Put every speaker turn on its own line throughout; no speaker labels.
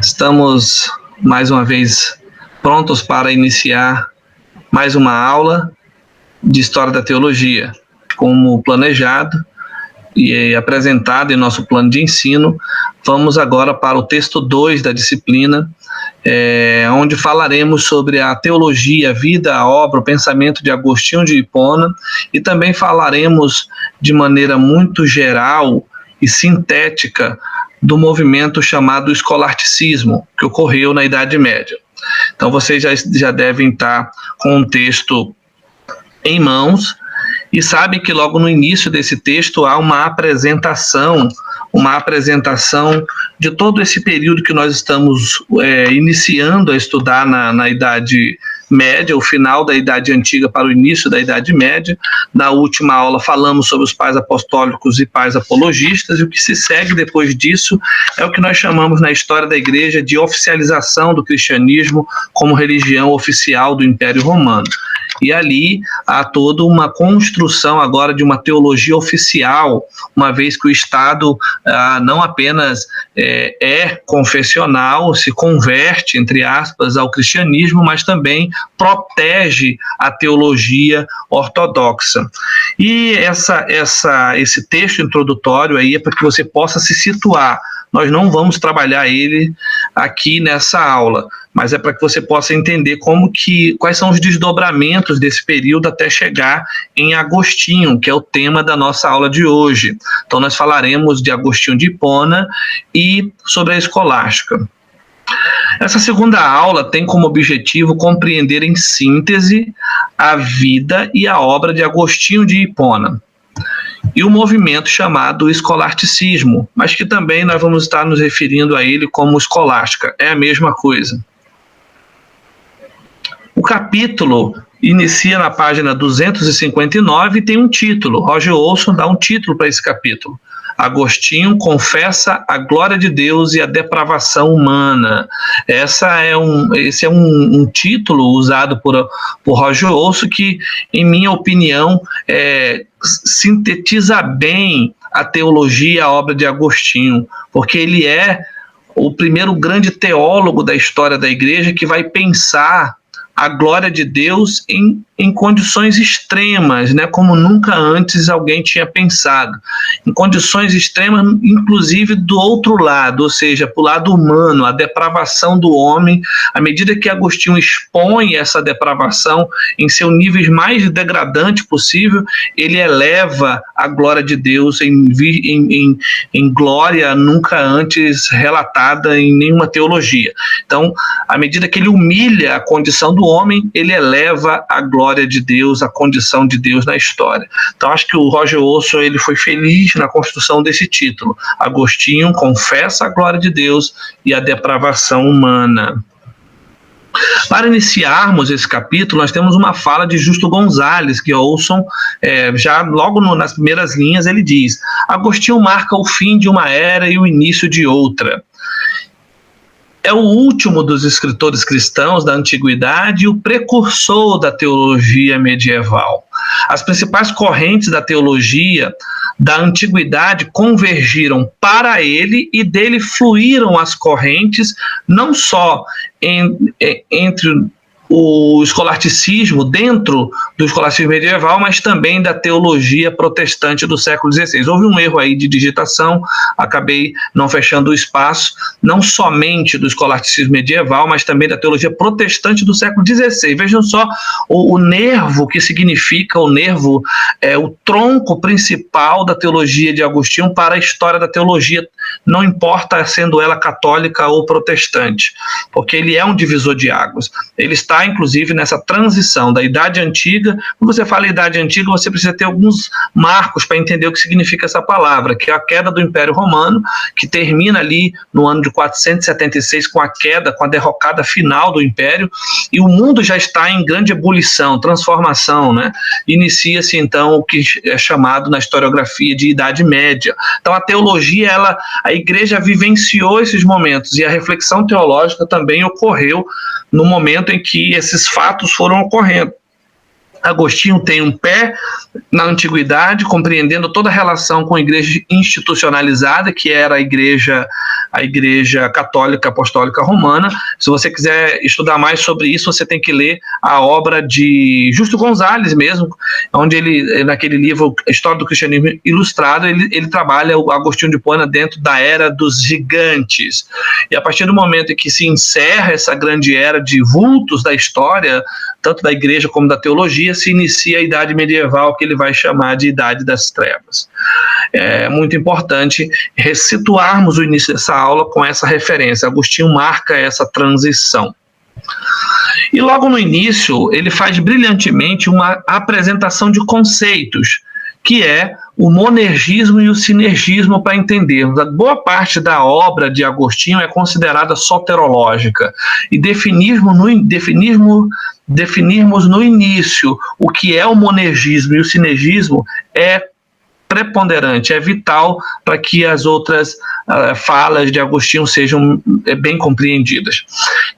Estamos mais uma vez prontos para iniciar mais uma aula de História da Teologia. Como planejado e apresentado em nosso plano de ensino, vamos agora para o texto 2 da disciplina, onde falaremos sobre a teologia, a vida, a obra, o pensamento de Agostinho de Hipona, e também falaremos de maneira muito geral e sintética do movimento chamado escolasticismo, que ocorreu na Idade Média. Então vocês já devem estar com o texto em mãos e sabem que logo no início desse texto há uma apresentação de todo esse período que nós estamos iniciando a estudar na Idade Média, o final da Idade Antiga para o início da Idade Média. Na última aula falamos sobre os pais apostólicos e pais apologistas, e o que se segue depois disso é o que nós chamamos na história da Igreja de oficialização do cristianismo como religião oficial do Império Romano. E ali há toda uma construção agora de uma teologia oficial, uma vez que o Estado não apenas é confessional, se converte, entre aspas, ao cristianismo, mas também protege a teologia ortodoxa. E esse texto introdutório aí é para que você possa se situar. Nós não vamos trabalhar ele aqui nessa aula, mas é para que você possa entender quais são os desdobramentos desse período até chegar em Agostinho, que é o tema da nossa aula de hoje. Então nós falaremos de Agostinho de Hipona e sobre a escolástica. Essa segunda aula tem como objetivo compreender em síntese a vida e a obra de Agostinho de Hipona e o movimento chamado escolasticismo, mas que também nós vamos estar nos referindo a ele como escolástica, é a mesma coisa. O capítulo inicia na página 259 e tem um título. Roger Olson dá um título para esse capítulo. Agostinho confessa a glória de Deus e a depravação humana. Esse é um título usado por Roger Olson que, em minha opinião, sintetiza bem a teologia, a obra de Agostinho, porque ele é o primeiro grande teólogo da história da Igreja que vai pensar a glória de Deus em condições extremas, né, como nunca antes alguém tinha pensado. Em condições extremas, inclusive do outro lado, ou seja, para o lado humano, a depravação do homem. À medida que Agostinho expõe essa depravação em seu nível mais degradante possível, ele eleva a glória de Deus em glória nunca antes relatada em nenhuma teologia. Então, à medida que ele humilha a condição do homem, ele eleva a glória de Deus, a condição de Deus na história. Então acho que o Roger Olson ele foi feliz na construção desse título. Agostinho confessa a glória de Deus e a depravação humana. Para iniciarmos esse capítulo, nós temos uma fala de Justo Gonzalez, que Olson, já logo nas primeiras linhas, ele diz: Agostinho marca o fim de uma era e o início de outra. É o último dos escritores cristãos da antiguidade e o precursor da teologia medieval. As principais correntes da teologia da antiguidade convergiram para ele e dele fluíram as correntes, não só entre o escolasticismo, dentro do escolasticismo medieval, mas também da teologia protestante do século XVI. Houve um erro aí de digitação, acabei não fechando o espaço, não somente do escolasticismo medieval, mas também da teologia protestante do século XVI. Vejam só o nervo que significa, o nervo é o tronco principal da teologia de Agostinho para a história da teologia, não importa sendo ela católica ou protestante, porque ele é um divisor de águas. Ele está inclusive nessa transição da Idade Antiga. Quando você fala Idade Antiga, você precisa ter alguns marcos para entender o que significa essa palavra, que é a queda do Império Romano, que termina ali no ano de 476 com a queda, com a derrocada final do Império, e o mundo já está em grande ebulição, transformação, né? Inicia-se então o que é chamado na historiografia de Idade Média. Então a teologia, a Igreja vivenciou esses momentos, e a reflexão teológica também ocorreu no momento em que esses fatos foram ocorrendo. Agostinho tem um pé na antiguidade, compreendendo toda a relação com a igreja institucionalizada, que era a igreja católica apostólica romana. Se você quiser estudar mais sobre isso, você tem que ler a obra de Justo Gonzalez mesmo, onde ele, naquele livro História do Cristianismo Ilustrado, ele trabalha o Agostinho de Hipona dentro da era dos gigantes. E a partir do momento em que se encerra essa grande era de vultos da história, tanto da igreja como da teologia, se inicia a Idade Medieval, que ele vai chamar de Idade das Trevas. É muito importante resituarmos o início dessa aula com essa referência. Agostinho marca essa transição. E logo no início, ele faz brilhantemente uma apresentação de conceitos, que é o monergismo e o sinergismo, para entendermos. A boa parte da obra de Agostinho é considerada soterológica, e definirmos no início o que é o monergismo e o sinergismo é preponderante, é vital para que as outras falas de Agostinho sejam bem compreendidas.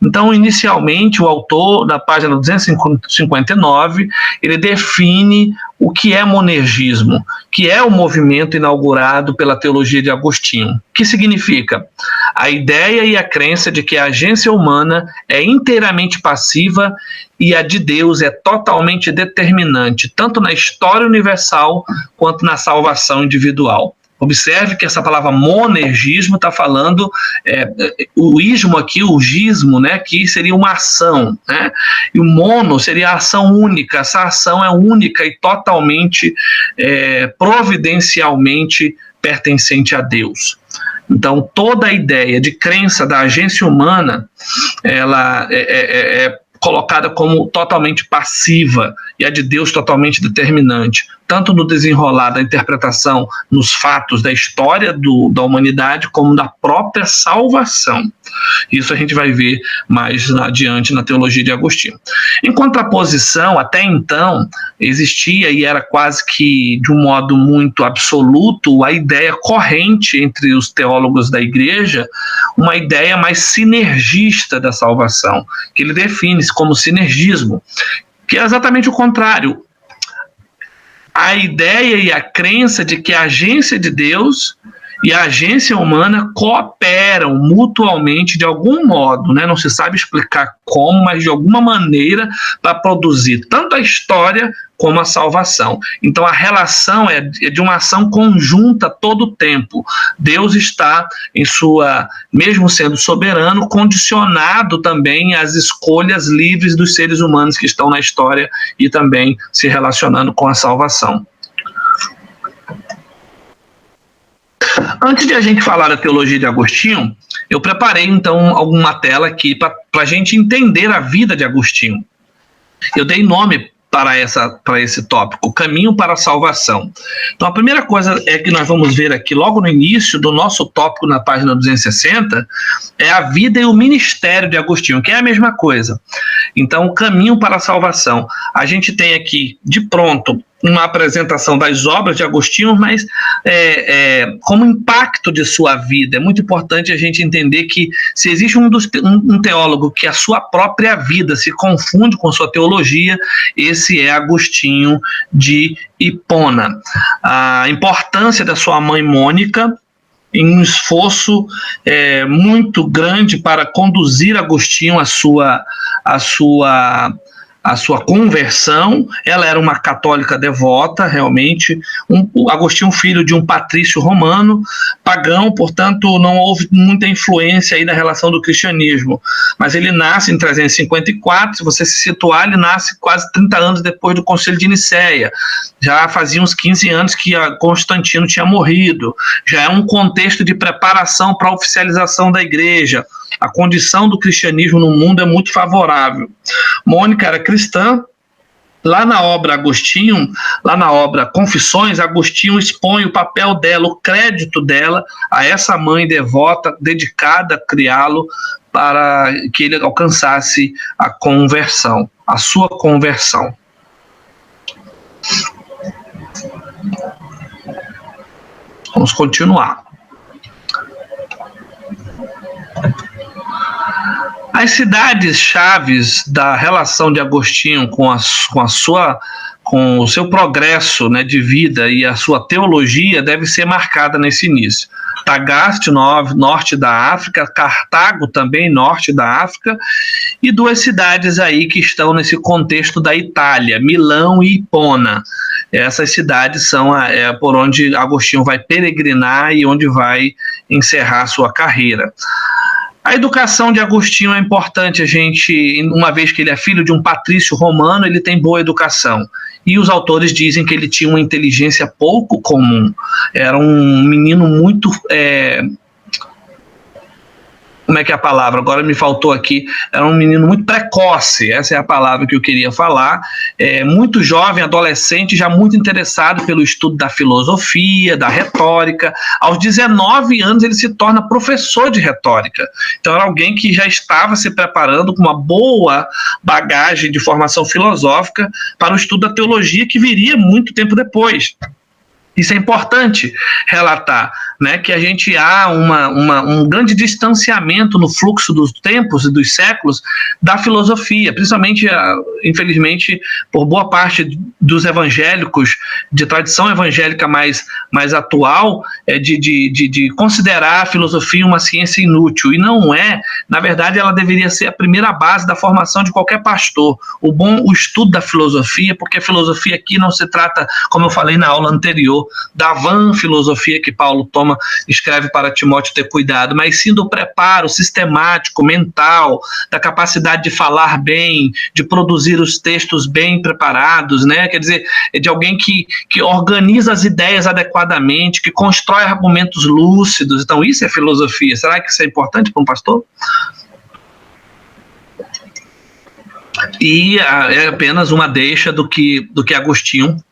Então, inicialmente, o autor, na página 259, ele define o que é monergismo, que é o movimento inaugurado pela teologia de Agostinho. Que significa? A ideia e a crença de que a agência humana é inteiramente passiva e a de Deus é totalmente determinante, tanto na história universal quanto na salvação individual. Observe que essa palavra monergismo está falando, o ismo aqui, o gismo, né, que seria uma ação, né, e o mono seria a ação única. Essa ação é única e totalmente, providencialmente pertencente a Deus. Então, toda a ideia de crença da agência humana, ela é colocada como totalmente passiva, e a de Deus totalmente determinante, tanto no desenrolar da interpretação nos fatos da história da humanidade, como da própria salvação. Isso a gente vai ver mais adiante na teologia de Agostinho. Em contraposição, até então, existia, e era quase que de um modo muito absoluto, a ideia corrente entre os teólogos da igreja, uma ideia mais sinergista da salvação, que ele define como sinergismo, que é exatamente o contrário. A ideia e a crença de que a agência de Deus e a agência humana cooperam mutuamente de algum modo, né? Não se sabe explicar como, mas de alguma maneira, para produzir tanto a história como a salvação. Então a relação é de uma ação conjunta todo o tempo. Deus está mesmo sendo soberano, condicionado também às escolhas livres dos seres humanos que estão na história e também se relacionando com a salvação. Antes de a gente falar da teologia de Agostinho, eu preparei então alguma tela aqui para a gente entender a vida de Agostinho. Eu dei nome para esse tópico, Caminho para a Salvação. Então a primeira coisa que nós vamos ver aqui logo no início do nosso tópico na página 260 é a vida e o ministério de Agostinho, que é a mesma coisa. Então o Caminho para a Salvação. A gente tem aqui de pronto uma apresentação das obras de Agostinho, mas como impacto de sua vida. É muito importante a gente entender que se existe um teólogo que a sua própria vida se confunde com sua teologia, esse é Agostinho de Hipona. A importância da sua mãe Mônica, em um esforço muito grande para conduzir Agostinho à sua conversão. Ela era uma católica devota, realmente. Agostinho, filho de um patrício romano, pagão, portanto, não houve muita influência aí na relação do cristianismo. Mas ele nasce em 354, se você se situar, ele nasce quase 30 anos depois do Concílio de Nicéia. Já fazia uns 15 anos que Constantino tinha morrido. Já é um contexto de preparação para a oficialização da igreja. A condição do cristianismo no mundo é muito favorável. Mônica era cristã. Lá na obra Agostinho, lá na obra Confissões, Agostinho expõe o papel dela, o crédito dela a essa mãe devota, dedicada a criá-lo para que ele alcançasse a conversão, a sua conversão. Vamos continuar. As cidades chaves da relação de Agostinho com o seu progresso, né, de vida e a sua teologia deve ser marcada nesse início. Tagaste, norte da África, Cartago também, norte da África, e duas cidades aí que estão nesse contexto da Itália, Milão e Hipona. Essas cidades são por onde Agostinho vai peregrinar e onde vai encerrar sua carreira. A educação de Agostinho é importante, uma vez que ele é filho de um patrício romano, ele tem boa educação. E os autores dizem que ele tinha uma inteligência pouco comum. Era um menino muito... como é que é a palavra? Agora me faltou aqui. Era um menino muito precoce, essa é a palavra que eu queria falar. Muito jovem, adolescente, já muito interessado pelo estudo da filosofia, da retórica. Aos 19 anos ele se torna professor de retórica. Então era alguém que já estava se preparando com uma boa bagagem de formação filosófica para o estudo da teologia que viria muito tempo depois. Isso é importante relatar, né, que a gente há um grande distanciamento no fluxo dos tempos e dos séculos da filosofia, principalmente, infelizmente, por boa parte dos evangélicos, de tradição evangélica mais atual, de considerar a filosofia uma ciência inútil, e não é. Na verdade, ela deveria ser a primeira base da formação de qualquer pastor, o estudo da filosofia, porque a filosofia aqui não se trata, como eu falei na aula anterior, da vã filosofia que Paulo escreve para Timóteo ter cuidado, mas sim do preparo sistemático, mental, da capacidade de falar bem, de produzir os textos bem preparados, né? Quer dizer, de alguém que organiza as ideias adequadamente, que constrói argumentos lúcidos. Então isso é filosofia. Será que isso é importante para um pastor? E é apenas uma deixa do que Agostinho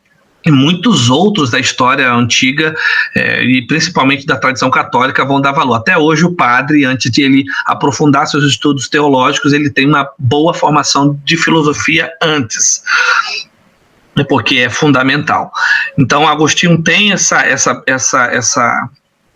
e muitos outros da história antiga, e principalmente da tradição católica, vão dar valor. Até hoje o padre, antes de ele aprofundar seus estudos teológicos, ele tem uma boa formação de filosofia antes, porque é fundamental. Então Agostinho tem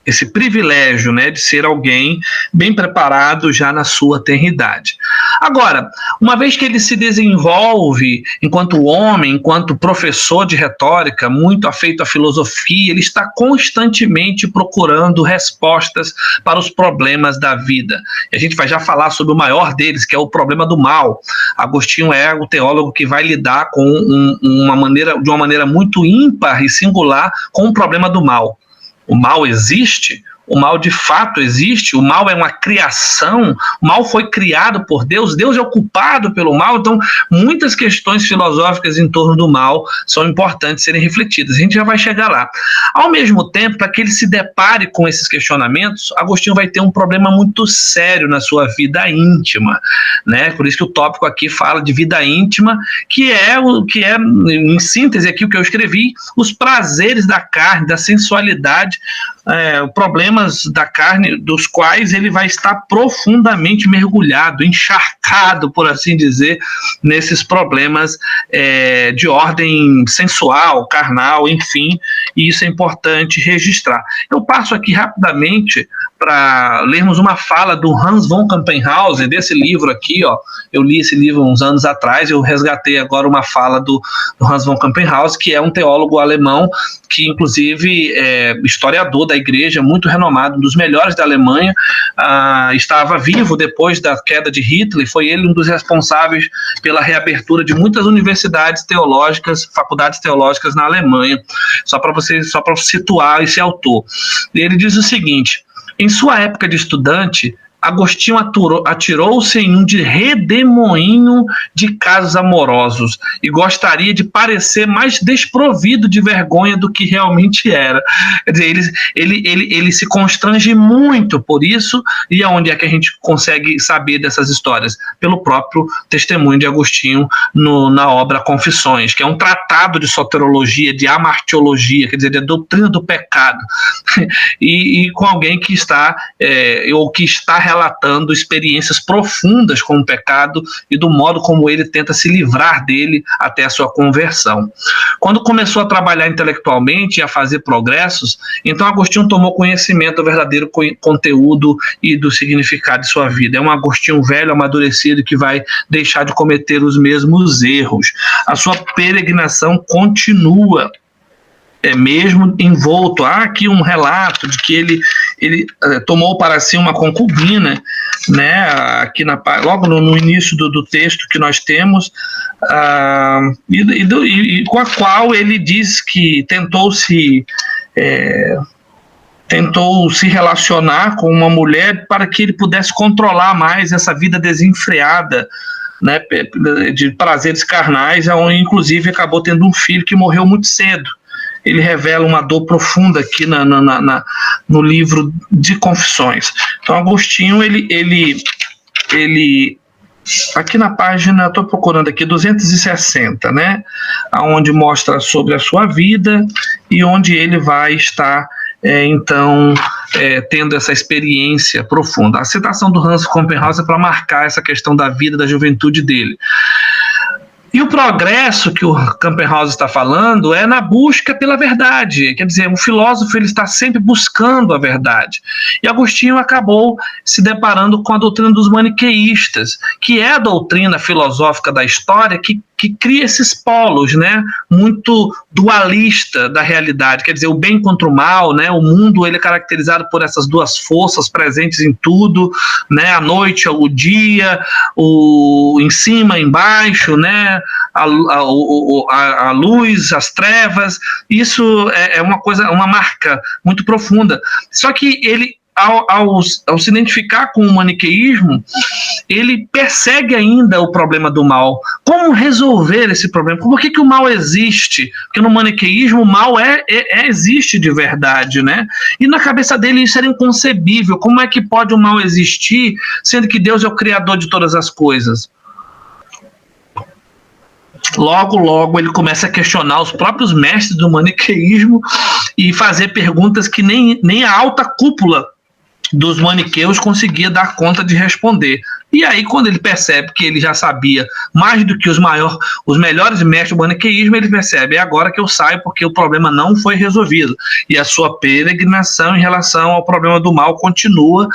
esse privilégio, né, de ser alguém bem preparado já na sua tenridade. Agora, uma vez que ele se desenvolve enquanto homem, enquanto professor de retórica, muito afeito à filosofia, ele está constantemente procurando respostas para os problemas da vida. E a gente vai já falar sobre o maior deles, que é o problema do mal. Agostinho é o teólogo que vai lidar de uma maneira muito ímpar e singular com o problema do mal. O mal existe? O mal de fato existe? O mal é uma criação? O mal foi criado por Deus? Deus é o culpado pelo mal? Então, muitas questões filosóficas em torno do mal são importantes serem refletidas. A gente já vai chegar lá. Ao mesmo tempo, para que ele se depare com esses questionamentos, Agostinho vai ter um problema muito sério na sua vida íntima, né? Por isso que o tópico aqui fala de vida íntima, que é, em síntese, aqui o que eu escrevi, os prazeres da carne, da sensualidade, problemas da carne dos quais ele vai estar profundamente mergulhado, encharcado, por assim dizer, nesses problemas de ordem sensual, carnal, enfim, e isso é importante registrar. Eu passo aqui rapidamente para lermos uma fala do Hans von Campenhausen, desse livro aqui, ó. Eu li esse livro uns anos atrás, eu resgatei agora uma fala do Hans von Campenhausen, que é um teólogo alemão, que inclusive é historiador da igreja, muito renomado, um dos melhores da Alemanha, estava vivo depois da queda de Hitler, foi ele um dos responsáveis pela reabertura de muitas universidades teológicas, faculdades teológicas na Alemanha, só para situar esse autor. E ele diz o seguinte: em sua época de estudante, Agostinho atirou-se em um de redemoinho de casos amorosos e gostaria de parecer mais desprovido de vergonha do que realmente era. Quer dizer, ele se constrange muito por isso. E aonde é que a gente consegue saber dessas histórias? Pelo próprio testemunho de Agostinho na obra Confissões, que é um tratado tratado de soteriologia, de amartiologia, quer dizer, de doutrina do pecado, e com alguém que está relatando experiências profundas com o pecado e do modo como ele tenta se livrar dele até a sua conversão. Quando começou a trabalhar intelectualmente e a fazer progressos, então Agostinho tomou conhecimento do verdadeiro conteúdo e do significado de sua vida. É um Agostinho velho, amadurecido, que vai deixar de cometer os mesmos erros. A sua peregrinação continua, mesmo envolto. Há aqui um relato de que ele tomou para si uma concubina, né, aqui logo no início do texto que nós temos, e com a qual ele diz que tentou se relacionar com uma mulher para que ele pudesse controlar mais essa vida desenfreada, né, de prazeres carnais, onde inclusive acabou tendo um filho que morreu muito cedo. Ele revela uma dor profunda aqui no livro de Confissões. Então, Agostinho, ele aqui na página, estou procurando aqui, 260, né, onde mostra sobre a sua vida e onde ele vai estar, tendo essa experiência profunda. A citação do Hans Kompenhauser é para marcar essa questão da vida, da juventude dele. E o progresso que o Kompenhauser está falando é na busca pela verdade. Quer dizer, um filósofo, ele está sempre buscando a verdade. E Agostinho acabou se deparando com a doutrina dos maniqueístas, que é a doutrina filosófica da história que cria esses polos, né, muito dualista da realidade, quer dizer, o bem contra o mal, né, o mundo ele é caracterizado por essas duas forças presentes em tudo, né, a noite, o dia, em cima, embaixo, né, a luz, as trevas. Isso é uma marca muito profunda. Só que ele, ao se identificar com o maniqueísmo, ele persegue ainda o problema do mal. Como resolver esse problema? Por que o mal existe? Porque no maniqueísmo o mal existe de verdade, né? E na cabeça dele isso era inconcebível. Como é que pode o mal existir, sendo que Deus é o criador de todas as coisas? Logo ele começa a questionar os próprios mestres do maniqueísmo e fazer perguntas que nem a alta cúpula dos maniqueus conseguia dar conta de responder. E aí, quando ele percebe que ele já sabia mais do que os melhores mestres do maniqueísmo, ele percebe, é agora que eu saio, porque o problema não foi resolvido. E a sua peregrinação em relação ao problema do mal continua,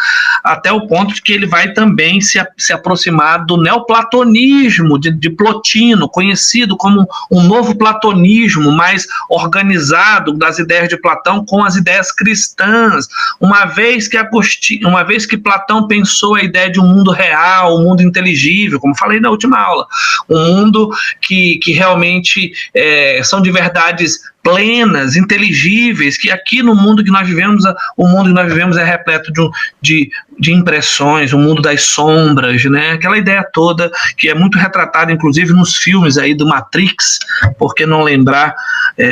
até o ponto de que ele vai também se aproximar do neoplatonismo de Plotino, conhecido como um novo platonismo mais organizado das ideias de Platão com as ideias cristãs, uma vez que Platão pensou a ideia de um mundo real, um mundo inteligível, como falei na última aula, um mundo que realmente são de verdades plenas, inteligíveis, que aqui no mundo que nós vivemos, é repleto de impressões, o mundo das sombras, né? Aquela ideia toda que é muito retratada, inclusive, nos filmes aí do Matrix, por que não lembrar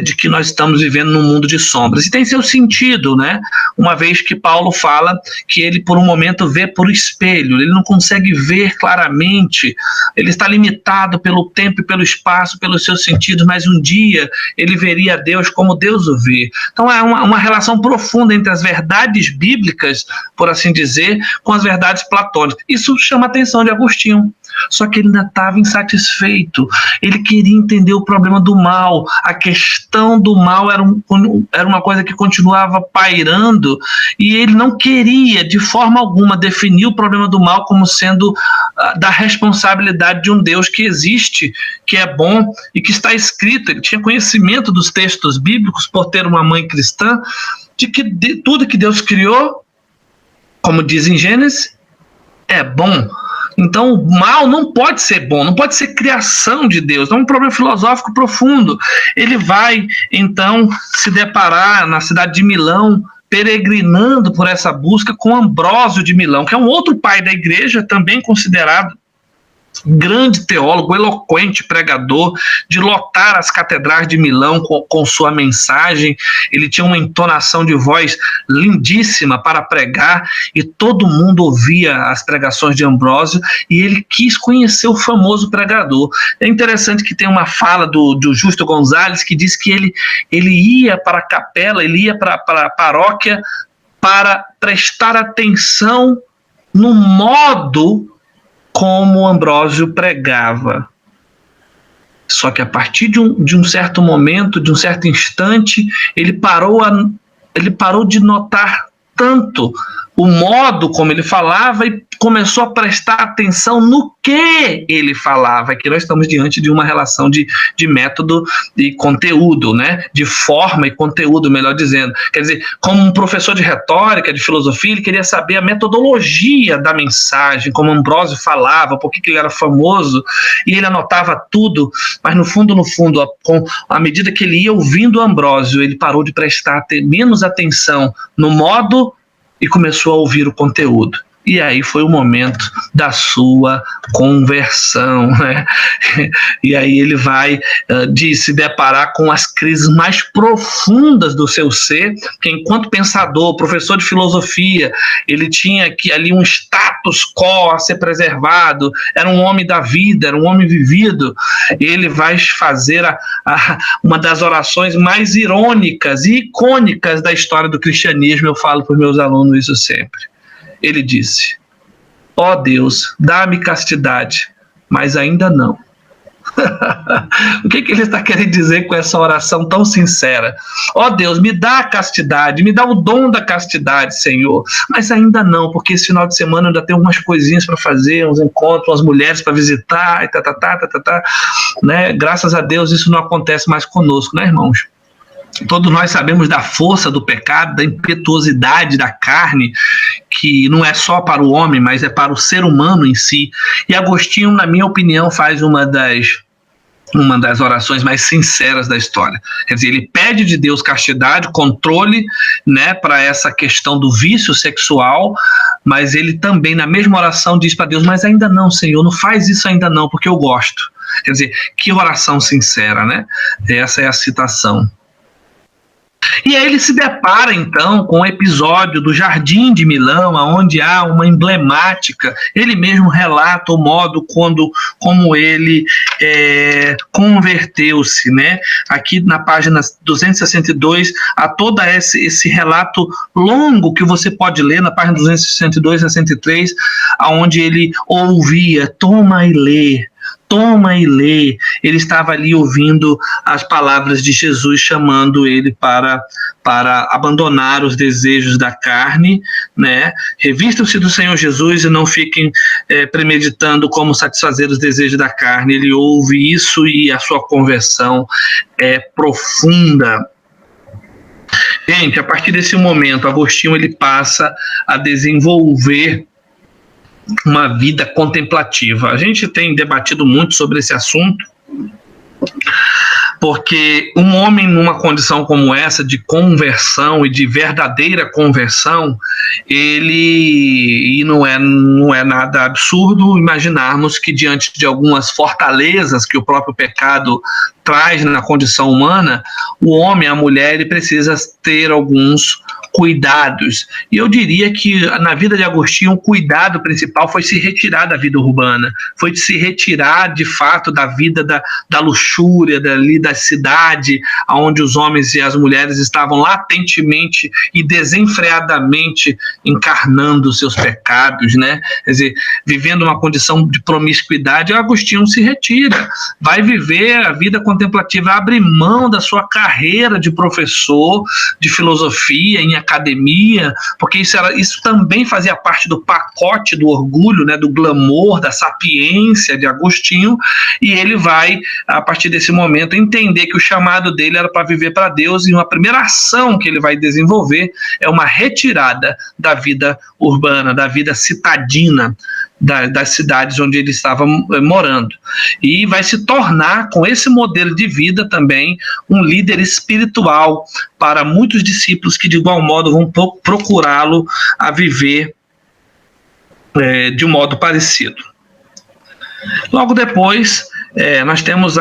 de que nós estamos vivendo num mundo de sombras? E tem seu sentido, né? Uma vez que Paulo fala que ele, por um momento, vê por espelho, ele não consegue ver claramente, ele está limitado pelo tempo e pelo espaço, pelos seus sentidos, mas um dia ele veria Deus como Deus o vê. Então é uma relação profunda entre as verdades bíblicas, por assim dizer, com as verdades platônicas. Isso chama a atenção de Agostinho. Só que ele ainda estava insatisfeito. Ele queria entender o problema do mal. A questão do mal era uma coisa que continuava pairando, e ele não queria, de forma alguma, definir o problema do mal como sendo da responsabilidade de um Deus que existe, que é bom e que está escrito. Ele tinha conhecimento dos textos bíblicos, por ter uma mãe cristã, de que tudo que Deus criou, como diz em Gênesis, é bom. Então o mal não pode ser bom, não pode ser criação de Deus. Então é um problema filosófico profundo. Ele vai então se deparar na cidade de Milão, peregrinando por essa busca com Ambrósio de Milão, que é um outro pai da igreja, também considerado grande teólogo, eloquente pregador, de lotar as catedrais de Milão com sua mensagem. Ele tinha uma entonação de voz lindíssima para pregar e todo mundo ouvia as pregações de Ambrósio e ele quis conhecer o famoso pregador. É interessante que tem uma fala do Justo Gonzalez que diz que ele ia para a capela, ele ia para a paróquia para prestar atenção no modo como Ambrósio pregava. Só que a partir de um certo momento, de um certo instante, ele parou de notar tanto o modo como ele falava e começou a prestar atenção no que ele falava. Aqui nós estamos diante de uma relação de método e conteúdo, né? De forma e conteúdo, melhor dizendo. Quer dizer, como um professor de retórica, de filosofia, ele queria saber a metodologia da mensagem, como Ambrósio falava, por que ele era famoso, e ele anotava tudo, mas no fundo, à medida que ele ia ouvindo Ambrósio, ele parou de prestar menos atenção no modo e começou a ouvir o conteúdo. E aí foi o momento da sua conversão, né? E aí ele vai de se deparar com as crises mais profundas do seu ser, que enquanto pensador, professor de filosofia, ele tinha ali um status quo a ser preservado, era um homem da vida, era um homem vivido. Ele vai fazer uma das orações mais irônicas e icônicas da história do cristianismo. Eu falo para os meus alunos isso sempre. Ele disse: ó Deus, dá-me castidade, mas ainda não. O que ele está querendo dizer com essa oração tão sincera? Ó Deus, me dá a castidade, me dá o dom da castidade, Senhor, mas ainda não, porque esse final de semana eu ainda tenho umas coisinhas para fazer, uns encontros, umas mulheres para visitar, e né? Graças a Deus isso não acontece mais conosco, né, irmãos? Todos nós sabemos da força do pecado, da impetuosidade da carne, que não é só para o homem, mas é para o ser humano em si. E Agostinho, na minha opinião, faz uma das orações mais sinceras da história. Quer dizer, ele pede de Deus castidade, controle, né, para essa questão do vício sexual, mas ele também, na mesma oração, diz para Deus: mas ainda não, Senhor, não faz isso ainda não, porque eu gosto. Quer dizer, que oração sincera, né? Essa é a citação. E aí ele se depara, então, com o episódio do Jardim de Milão, onde há uma emblemática. Ele mesmo relata o modo como ele converteu-se, né? Aqui na página 262, há todo esse relato longo que você pode ler na página 262 a 103, onde ele ouvia: toma e lê. Toma e lê. Ele estava ali ouvindo as palavras de Jesus chamando ele para abandonar os desejos da carne, né? Revistam-se do Senhor Jesus e não fiquem premeditando como satisfazer os desejos da carne. Ele ouve isso e a sua conversão é profunda. Gente, a partir desse momento, Agostinho ele passa a desenvolver uma vida contemplativa. A gente tem debatido muito sobre esse assunto, porque um homem numa condição como essa, de conversão e de verdadeira conversão, e não é nada absurdo imaginarmos que diante de algumas fortalezas que o próprio pecado traz na condição humana, o homem, a mulher, ele precisa ter alguns cuidados. E eu diria que na vida de Agostinho o cuidado principal foi se retirar da vida urbana, foi se retirar de fato da vida da luxúria, da cidade, onde os homens e as mulheres estavam latentemente e desenfreadamente encarnando seus pecados, né? Quer dizer, vivendo uma condição de promiscuidade. Agostinho se retira, vai viver a vida contemplativa, abre mão da sua carreira de professor de filosofia em academia, porque isso também fazia parte do pacote do orgulho, né, do glamour, da sapiência de Agostinho, e ele vai, a partir desse momento, entender que o chamado dele era para viver para Deus, e uma primeira ação que ele vai desenvolver é uma retirada da vida urbana, da vida citadina, das cidades onde ele estava morando, e vai se tornar, com esse modelo de vida também, um líder espiritual para muitos discípulos que de igual modo vão procurá-lo a viver de um modo parecido. Logo depois, nós temos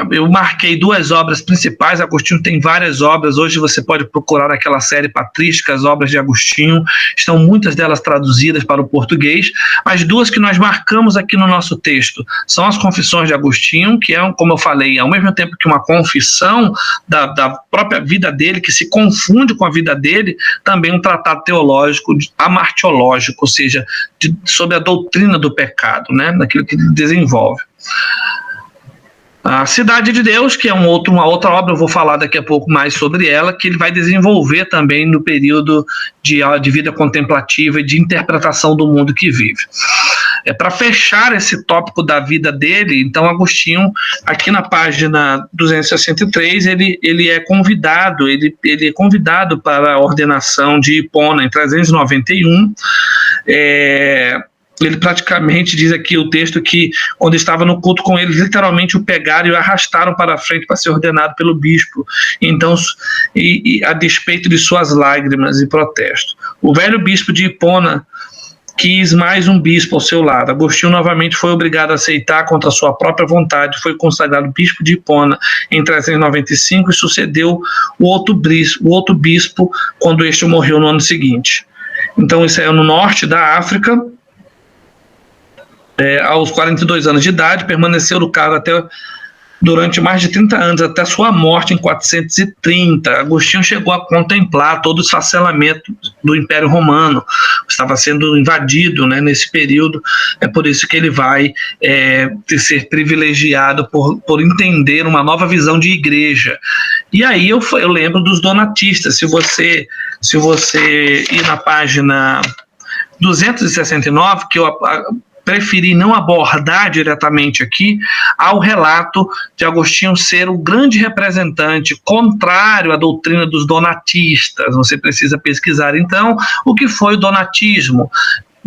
eu marquei 2 obras principais. Agostinho tem várias obras. Hoje você pode procurar naquela série patrística, as obras de Agostinho. Estão muitas delas traduzidas para o português. As 2 que nós marcamos aqui no nosso texto são as Confissões de Agostinho, que é, como eu falei, ao mesmo tempo que uma confissão da própria vida dele, que se confunde com a vida dele, também um tratado teológico amartiológico, ou seja, sobre a doutrina do pecado, né, daquilo que ele desenvolve. A Cidade de Deus, que é uma outra obra, eu vou falar daqui a pouco mais sobre ela, que ele vai desenvolver também no período de vida contemplativa e de interpretação do mundo que vive. Para fechar esse tópico da vida dele, então Agostinho, aqui na página 263, ele é convidado para a ordenação de Hipona em 391. Ele praticamente diz aqui o texto que, quando estava no culto com eles, literalmente o pegaram e o arrastaram para a frente para ser ordenado pelo bispo. Então, a despeito de suas lágrimas e protesto. O velho bispo de Hipona quis mais um bispo ao seu lado. Agostinho novamente foi obrigado a aceitar contra sua própria vontade, foi consagrado bispo de Hipona em 395 e sucedeu o outro bispo quando este morreu no ano seguinte. Então, isso é no norte da África. Aos 42 anos de idade, permaneceu no cargo durante mais de 30 anos, até sua morte em 430. Agostinho chegou a contemplar todo o esfacelamento do Império Romano, estava sendo invadido, né, nesse período. É por isso que ele vai ser privilegiado por entender uma nova visão de igreja. E aí eu lembro dos donatistas. Se você ir na página 269, que eu preferi não abordar diretamente aqui, ao relato de Agostinho ser o grande representante contrário à doutrina dos donatistas. Você precisa pesquisar, então, o que foi o donatismo,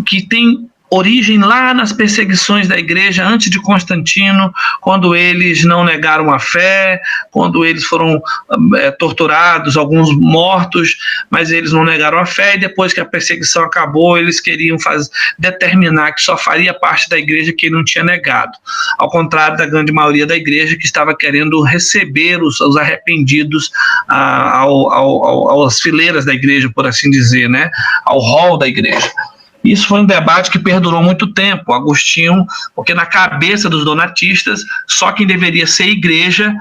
que tem origem lá nas perseguições da igreja antes de Constantino, quando eles não negaram a fé, quando eles foram torturados, alguns mortos, mas eles não negaram a fé, e depois que a perseguição acabou, eles queriam determinar que só faria parte da igreja quem não tinha negado, ao contrário da grande maioria da igreja, que estava querendo receber os arrependidos às fileiras da igreja, por assim dizer, né? Ao rol da igreja. Isso foi um debate que perdurou muito tempo. Agostinho, porque na cabeça dos donatistas, só quem deveria ser igreja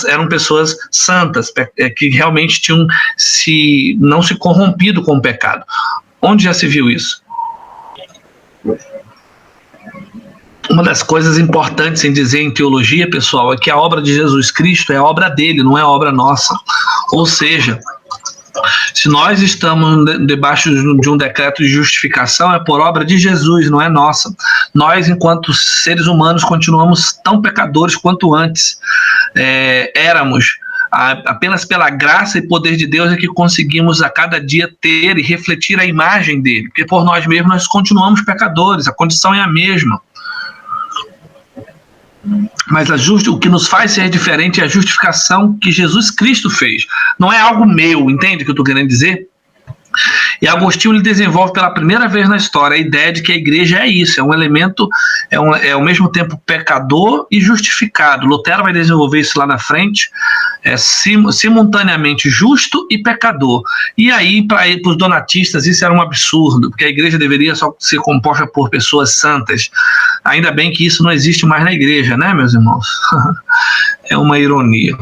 eram pessoas santas, que realmente tinham não se corrompido com o pecado. Onde já se viu isso? Uma das coisas importantes em dizer em teologia, pessoal, é que a obra de Jesus Cristo é a obra dele, não é a obra nossa. Ou seja, se nós estamos debaixo de um decreto de justificação, é por obra de Jesus, não é nossa. Nós, enquanto seres humanos, continuamos tão pecadores quanto antes éramos. Apenas pela graça e poder de Deus é que conseguimos a cada dia ter e refletir a imagem dele, porque por nós mesmos nós continuamos pecadores, a condição é a mesma. Mas o que nos faz ser diferente é a justificação que Jesus Cristo fez. Não é algo meu, entende o que eu estou querendo dizer? E Agostinho ele desenvolve pela primeira vez na história a ideia de que a igreja é isso, é um elemento, ao mesmo tempo pecador e justificado. Lutero vai desenvolver isso lá na frente, simultaneamente justo e pecador. E aí, para os donatistas, isso era um absurdo, porque a igreja deveria só ser composta por pessoas santas. Ainda bem que isso não existe mais na igreja, né, meus irmãos? É uma ironia.